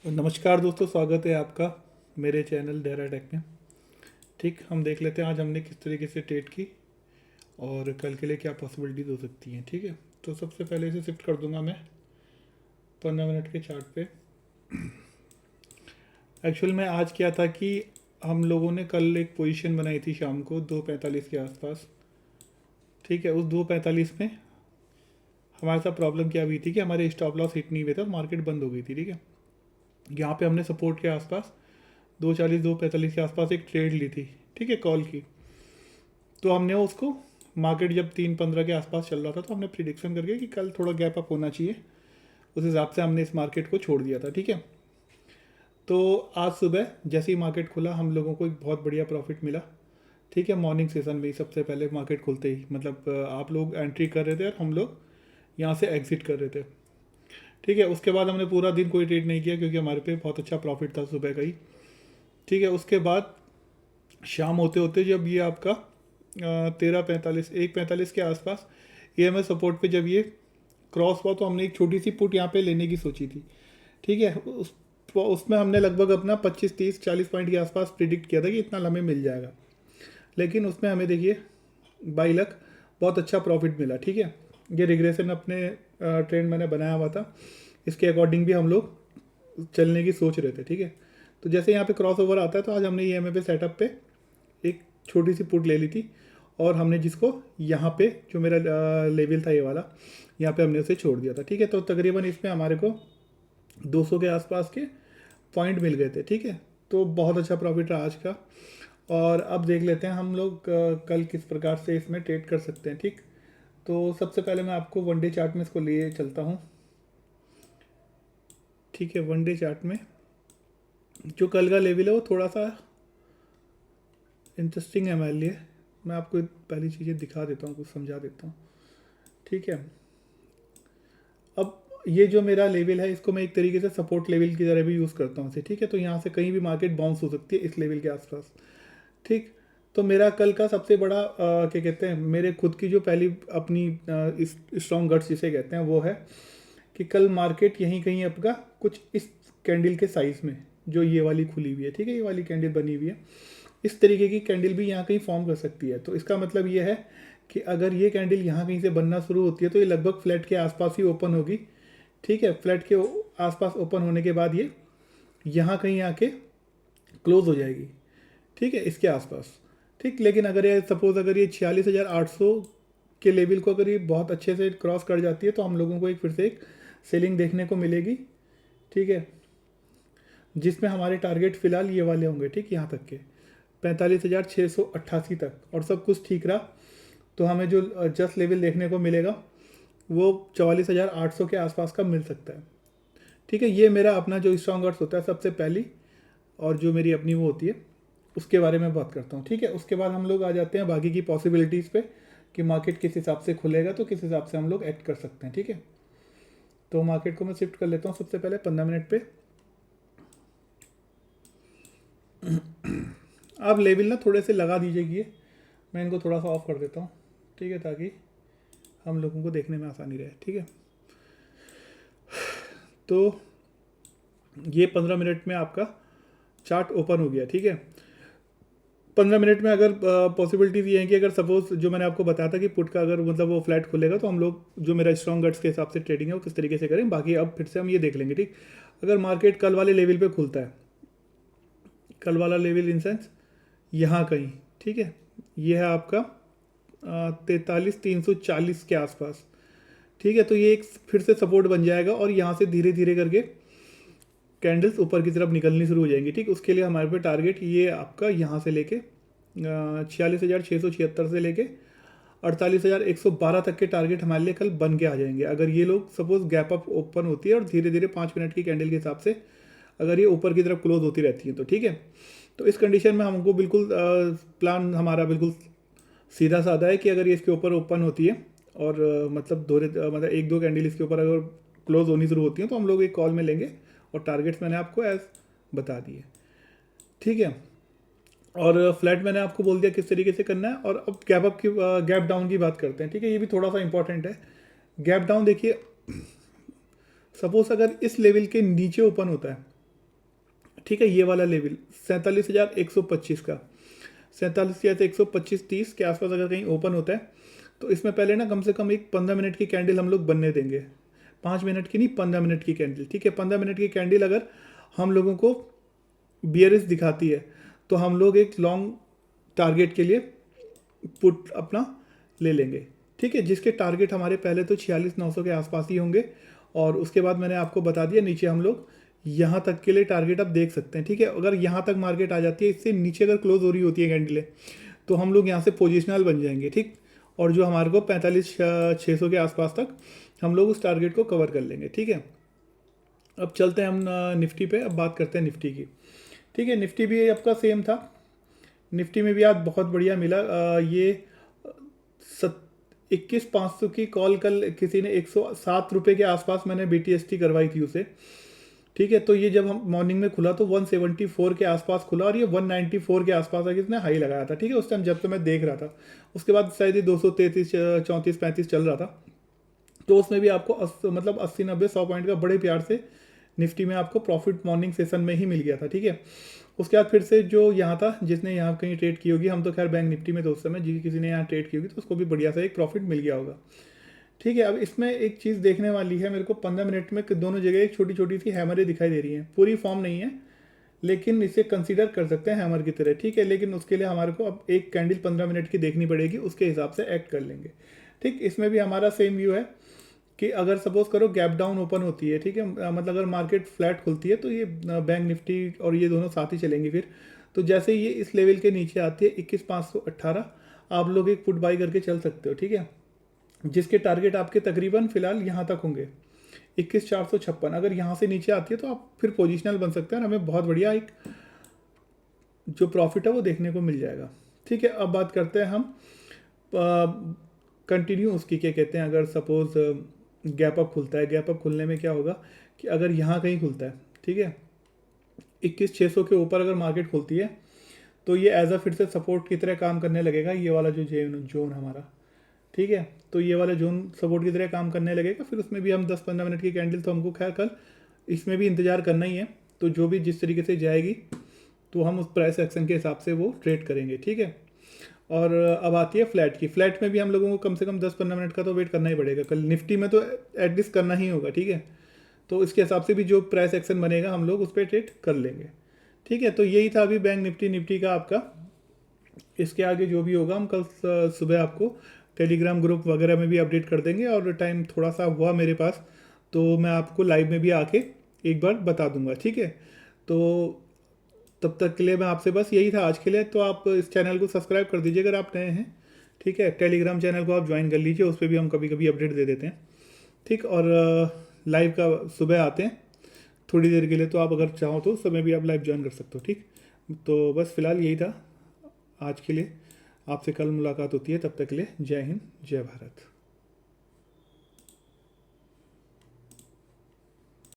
नमस्कार दोस्तों, स्वागत है आपका मेरे चैनल डेरा टेक में। ठीक, हम देख लेते हैं आज हमने किस तरीके से ट्रेड की और कल के लिए क्या पॉसिबिलिटीज हो सकती हैं। ठीक है, तो सबसे पहले इसे शिफ्ट कर दूंगा मैं 15 मिनट के चार्ट पे। एक्चुअल में आज क्या था कि हम लोगों ने कल एक पोजीशन बनाई थी शाम को 2:45 के आसपास। ठीक है, उस 2:45 में हमारे साथ प्रॉब्लम क्या हुई थी कि हमारे स्टॉप लॉस हिट नहीं हुए थे, मार्केट बंद हो गई थी। ठीक है, यहाँ पे हमने सपोर्ट के आसपास 2:40 2:45 के आसपास एक ट्रेड ली थी। ठीक है, कॉल की। तो हमने उसको, मार्केट जब 3:15 के आसपास चल रहा था तो हमने प्रिडिक्शन करके कि कल थोड़ा गैप अप होना चाहिए, उस हिसाब से हमने इस मार्केट को छोड़ दिया था। ठीक है, तो आज सुबह जैसे ही मार्केट खुला हम लोगों को एक बहुत बढ़िया प्रॉफिट मिला। ठीक है, मॉर्निंग सेशन में ही सबसे पहले मार्केट खुलते ही, मतलब आप लोग एंट्री कर रहे थे और हम लोग यहाँ से एग्जिट कर रहे थे। ठीक है, उसके बाद हमने पूरा दिन कोई ट्रेड नहीं किया क्योंकि हमारे पे बहुत अच्छा प्रॉफिट था सुबह का ही। ठीक है, उसके बाद शाम होते होते जब ये आपका 13:45 1:45 के आसपास EMA सपोर्ट पे जब ये क्रॉस हुआ तो हमने एक छोटी सी पुट यहाँ पे लेने की सोची थी। ठीक है, उसमें हमने लगभग अपना 25 30 40 पॉइंट के आसपास प्रिडिक्ट किया था कि इतना लम्बे मिल जाएगा, लेकिन उसमें हमें देखिए बाई लक बहुत अच्छा प्रॉफिट मिला। ठीक है, ये रिग्रेशन अपने ट्रेंड मैंने बनाया हुआ था, इसके अकॉर्डिंग भी हम लोग चलने की सोच रहे थे। ठीक है, तो जैसे यहाँ पे क्रॉस ओवर आता है तो आज हमने EMA पे सेटअप पे एक छोटी सी पुट ले ली थी और हमने जिसको यहाँ पे जो मेरा लेवल था ये वाला, यहाँ पे हमने उसे छोड़ दिया था। ठीक है, तो तकरीबन इसमें हमारे को 200 के आसपास के पॉइंट मिल गए थे। ठीक है, तो बहुत अच्छा प्रॉफिट रहा आज का। और अब देख लेते हैं हम लोग कल किस प्रकार से इसमें ट्रेड कर सकते हैं। ठीक, तो सबसे पहले मैं आपको वन डे चार्ट में इसको लिए चलता हूँ। ठीक है, वन डे चार्ट में जो कल का लेवल है वो थोड़ा सा इंटरेस्टिंग है हमारे लिए। मैं आपको पहली चीज़ें दिखा देता हूँ, कुछ समझा देता हूँ। ठीक है, अब ये जो मेरा लेवल है इसको मैं एक तरीके से सपोर्ट लेवल की तरह भी यूज़ करता हूँ इसे। ठीक है, तो यहाँ से कहीं भी मार्केट बाउंस हो सकती है इस लेवल के आसपास। ठीक, तो मेरा कल का सबसे बड़ा क्या कहते हैं, मेरे खुद की जो पहली अपनी इस स्ट्रॉन्ग गट्स जिसे कहते हैं वो है कि कल मार्केट यहीं कहीं आपका कुछ इस कैंडल के साइज़ में, जो ये वाली खुली हुई है, ठीक है, ये वाली कैंडल बनी हुई है, इस तरीके की कैंडल भी यहाँ कहीं फॉर्म कर सकती है। तो इसका मतलब ये है कि अगर ये कैंडल यहाँ कहीं से बनना शुरू होती है तो ये लगभग फ्लैट के आसपास ही ओपन होगी। ठीक है, फ्लैट के आसपास ओपन होने के बाद ये यहाँ कहीं आके क्लोज हो जाएगी। ठीक है, इसके आसपास। ठीक, लेकिन अगर ये सपोज अगर ये 46,800 के लेवल को अगर ये बहुत अच्छे से क्रॉस कर जाती है तो हम लोगों को एक फिर से एक सेलिंग देखने को मिलेगी। ठीक है, जिसमें हमारे टारगेट फिलहाल ये वाले होंगे। ठीक, यहाँ तक के 45,688 तक, और सब कुछ ठीक रहा तो हमें जो जस्ट लेवल देखने को मिलेगा वो 44,800 के आसपास का मिल सकता है। ठीक है, ये मेरा अपना जो स्ट्रॉन्ग अर्थ होता है सबसे पहली, और जो मेरी अपनी वो होती है उसके बारे में बात करता हूँ। ठीक है, उसके बाद हम लोग आ जाते हैं बाकी की पॉसिबिलिटीज़ पे कि मार्केट किस हिसाब से खुलेगा तो किस हिसाब से हम लोग एक्ट कर सकते हैं। ठीक है, तो मार्केट को मैं शिफ्ट कर लेता हूँ सबसे पहले 15 मिनट पे। आप लेवल ना थोड़े से लगा दीजिए, मैं इनको थोड़ा सा ऑफ कर देता हूँ। ठीक है, ताकि हम लोगों को देखने में आसानी रहे। ठीक है, तो ये 15 मिनट में आपका चार्ट ओपन हो गया। ठीक है, 15 मिनट में अगर पॉसिबिलिटीज़ ये है कि अगर सपोज जो मैंने आपको बताया था कि पुट का अगर मतलब वो फ्लैट खुलेगा तो हम लोग जो मेरा स्ट्रॉन्ग गट्स के हिसाब से ट्रेडिंग है वो किस तरीके से करें, बाकी अब फिर से हम ये देख लेंगे। ठीक, अगर मार्केट कल वाले लेवल पे खुलता है, कल वाला लेवल इन सेंस यहाँ कहीं, ठीक है, ये है आपका 43,340 के आसपास। ठीक है, तो ये एक फिर से सपोर्ट बन जाएगा और यहाँ से धीरे धीरे करके कैंडल्स ऊपर की तरफ निकलनी शुरू हो जाएंगी। ठीक, उसके लिए हमारे पे टारगेट ये आपका यहाँ से लेके 46,676 से लेके 48,112 तक के टारगेट हमारे लिए कल बन के आ जाएंगे। अगर ये लोग सपोज गैप अप ओपन होती है और धीरे धीरे 5 मिनट की कैंडल के हिसाब से अगर ये ऊपर की तरफ क्लोज होती रहती है तो ठीक है, तो इस कंडीशन में हमको बिल्कुल प्लान हमारा बिल्कुल सीधा साधा है कि अगर ये इसके ऊपर ओपन होती है और मतलब मतलब एक दो कैंडल इसके ऊपर अगर क्लोज होनी शुरू होती है तो हम लोग एक कॉल में लेंगे और टारगेट्स मैंने आपको एज बता दिए। ठीक है, और फ्लैट मैंने आपको बोल दिया किस तरीके से करना है। और अब गैप अप की गैप डाउन की बात करते हैं। ठीक है, ये भी थोड़ा सा इंपॉर्टेंट है। गैप डाउन देखिए, सपोज अगर इस लेवल के नीचे ओपन होता है ठीक है, ये वाला लेवल 47,125 का, 47,125-30 के आसपास अगर कहीं ओपन होता है तो इसमें पहले ना कम से कम एक 15 मिनट की कैंडल हम लोग बनने देंगे। 5 मिनट की नहीं, 15 मिनट की कैंडल। ठीक है, 15 मिनट की कैंडल अगर हम लोगों को बियरिश दिखाती है तो हम लोग एक लॉन्ग टारगेट के लिए पुट अपना ले लेंगे। ठीक है, जिसके टारगेट हमारे पहले तो 46,900 के आसपास ही होंगे, और उसके बाद मैंने आपको बता दिया नीचे हम लोग यहाँ तक के लिए टारगेट आप देख सकते हैं। ठीक है, अगर यहाँ तक मार्केट आ जाती है, इससे नीचे अगर क्लोज हो रही होती है कैंडलें, तो हम लोग यहाँ से पोजिशनल बन जाएंगे। ठीक, और जो हमारे को 45,600 के आसपास तक हम लोग उस टारगेट को कवर कर लेंगे। ठीक है, अब चलते हैं हम निफ्टी पे, अब बात करते हैं निफ्टी की। ठीक है, निफ्टी भी आपका सेम था, निफ्टी में भी आज बहुत बढ़िया मिला। ये 21,500 की कॉल कल किसी ने 107 रुपये के आसपास मैंने BTST करवाई थी उसे। ठीक है, तो ये जब हम मॉर्निंग में खुला तो 174 के आसपास खुला, और ये 194 के आसपास आके इसने हाई लगाया था। ठीक है, उस टाइम जब तो मैं देख रहा था, उसके बाद शायद ये 233, 34, 35 चल रहा था, तो उसमें भी आपको मतलब 80, 90, 100 पॉइंट का बड़े प्यार से निफ्टी में आपको प्रॉफिट मॉर्निंग सेशन में ही मिल गया था। ठीक है, उसके बाद फिर से जो यहाँ था, जिसने यहाँ कहीं ट्रेड की होगी, हम तो खैर बैंक निफ्टी में तो उस समय किसी ने यहाँ ट्रेड की होगी तो उसको भी बढ़िया सा एक प्रॉफिट मिल गया होगा। ठीक है, अब इसमें एक चीज़ देखने वाली है मेरे को, 15 मिनट में दोनों जगह एक छोटी छोटी सी हैमरें दिखाई दे रही हैं। पूरी फॉर्म नहीं है, लेकिन इसे कंसीडर कर सकते हैं हैमर की तरह। ठीक है, लेकिन उसके लिए हमारे को अब एक कैंडल 15 मिनट की देखनी पड़ेगी, उसके हिसाब से एक्ट कर लेंगे। ठीक, इसमें भी हमारा सेम व्यू है कि अगर सपोज करो गैप डाउन ओपन होती है, ठीक है, मतलब अगर मार्केट फ्लैट खुलती है तो ये बैंक निफ्टी और ये दोनों साथ ही चलेंगे। फिर तो जैसे ये इस लेवल के नीचे आती है 21,518, आप लोग एक पुट बाई करके चल सकते हो। ठीक है, जिसके टारगेट आपके तकरीबन फिलहाल यहाँ तक होंगे 21,456। अगर यहाँ से नीचे आती है तो आप फिर पोजिशनल बन सकते हैं और हमें बहुत बढ़िया एक जो प्रॉफिट है वो देखने को मिल जाएगा। ठीक है, अब बात करते हैं हम कंटिन्यू उसकी, क्या कहते हैं, अगर सपोज गैप अप खुलता है, गैप अप खुलने में क्या होगा कि अगर यहाँ कहीं खुलता है, ठीक है, 21,600 के ऊपर अगर मार्केट खुलती है तो ये एज अ फिर से सपोर्ट की तरह काम करने लगेगा, ये वाला जो जोन हमारा। ठीक है, तो ये वाला जोन सपोर्ट की तरह काम करने लगेगा। फिर उसमें भी हम 10-15 मिनट की कैंडल तो हमको खैर कल इसमें भी इंतज़ार करना ही है, तो जो भी जिस तरीके से जाएगी तो हम उस प्राइस एक्शन के हिसाब से वो ट्रेड करेंगे। ठीक है, और अब आती है फ्लैट की। फ्लैट में भी हम लोगों को कम से कम 10-15 मिनट का तो वेट करना ही पड़ेगा, कल निफ्टी में तो एटलीस्ट करना ही होगा। ठीक है, तो इसके हिसाब से भी जो प्राइस एक्शन बनेगा हम लोग उस पर ट्रेड कर लेंगे। ठीक है, तो यही था अभी बैंक निफ्टी का आपका। इसके आगे जो भी होगा हम कल सुबह आपको टेलीग्राम ग्रुप वगैरह में भी अपडेट कर देंगे, और टाइम थोड़ा सा हुआ मेरे पास तो मैं आपको लाइव में भी आके एक बार बता दूंगा। ठीक है, तो तब तक के लिए मैं आपसे बस यही था आज के लिए। तो आप इस चैनल को सब्सक्राइब कर दीजिए अगर आप नए हैं। ठीक है, टेलीग्राम चैनल को आप ज्वाइन कर लीजिए, उस पर भी हम कभी कभी अपडेट दे देते हैं। ठीक, और लाइव का सुबह आते हैं थोड़ी देर के लिए, तो आप अगर चाहो तो उस समय भी आप लाइव ज्वाइन कर सकते हो। ठीक, तो बस फिलहाल यही था आज के लिए। आपसे कल मुलाकात होती है, तब तक के लिए जय हिंद, जय भारत।